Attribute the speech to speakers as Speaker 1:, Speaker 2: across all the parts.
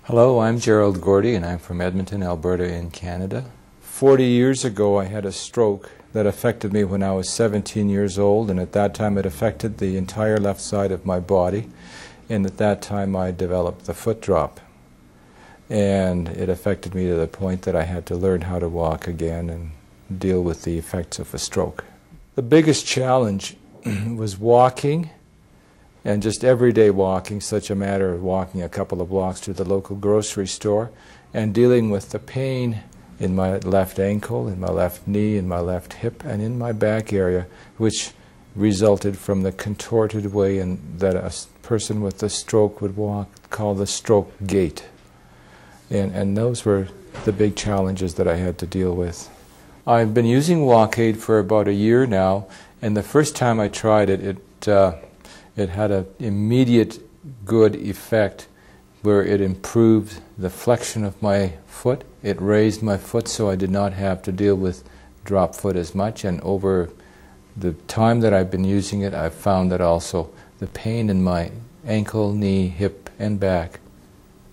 Speaker 1: Hello, I'm Gerald Gordy and I'm from Edmonton, Alberta in Canada. 40 years ago I had a stroke that affected me when I was 17 years old, and at that time it affected the entire left side of my body, and at that time I developed the Footdrop. And it affected me to the point that I had to learn how to walk again and deal with the effects of a stroke. The biggest challenge was walking, and just everyday walking, such a matter of walking a couple of blocks to the local grocery store, and dealing with the pain in my left ankle, in my left knee, in my left hip, and in my back area, which resulted from the contorted way that a person with a stroke would walk, called the stroke gait. And those were the big challenges that I had to deal with. I've been using WalkAide for about a year now, and the first time I tried it, it had an immediate good effect where it improved the flexion of my foot. It raised my foot so I did not have to deal with drop foot as much, and over the time that I've been using it, I've found that also the pain in my ankle, knee, hip, and back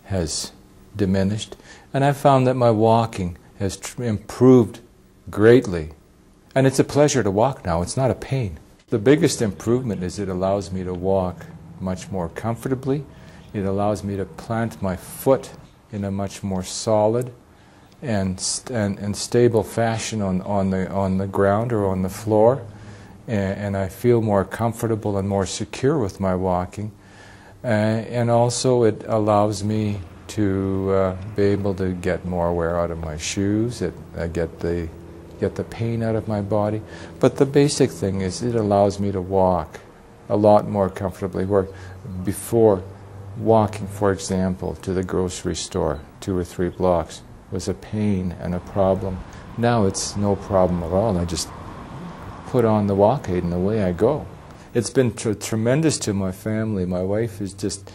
Speaker 1: has diminished, and I've found that my walking has improved greatly. And it's a pleasure to walk now, it's not a pain. The biggest improvement is it allows me to walk much more comfortably. It allows me to plant my foot in a much more solid and stable fashion on the ground or on the floor, and I feel more comfortable and more secure with my walking. And also it allows me to be able to get more wear out of my shoes. I get the pain out of my body. But the basic thing is it allows me to walk a lot more comfortably, where before, walking, for example, to the grocery store 2 or 3 blocks was a pain and a problem. Now it's no problem at all. I just put on the WalkAide and away I go. It's been tremendous to my family. My wife is just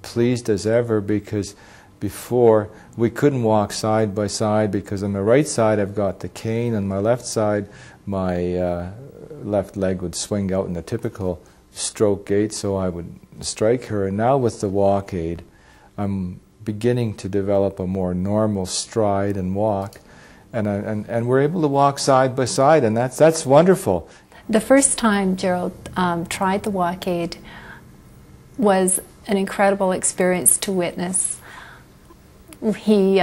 Speaker 1: pleased as ever, because before we couldn't walk side by side, because on the right side I've got the cane, on my left side my left leg would swing out in the typical stroke gait, so I would strike her. And now with the WalkAide I'm beginning to develop a more normal stride and walk, and we're able to walk side by side, and that's wonderful.
Speaker 2: The first time Gerald tried the WalkAide was an incredible experience to witness. He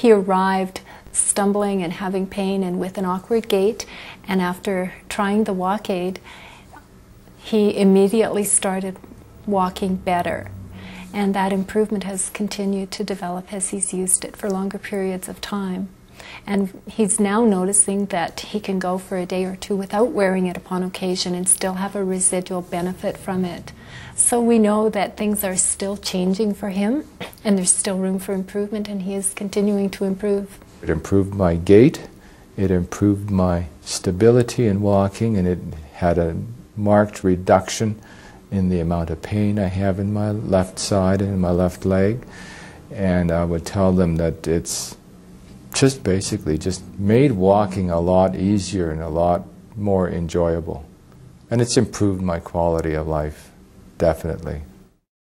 Speaker 2: arrived stumbling and having pain and with an awkward gait, and after trying the WalkAide, he immediately started walking better. And that improvement has continued to develop as he's used it for longer periods of time. And he's now noticing that he can go for a day or two without wearing it upon occasion and still have a residual benefit from it. So we know that things are still changing for him, and there's still room for improvement, and he is continuing to improve.
Speaker 1: It improved my gait, it improved my stability in walking, and it had a marked reduction in the amount of pain I have in my left side and in my left leg. And I would tell them that it's just basically just made walking a lot easier and a lot more enjoyable. And it's improved my quality of life, definitely.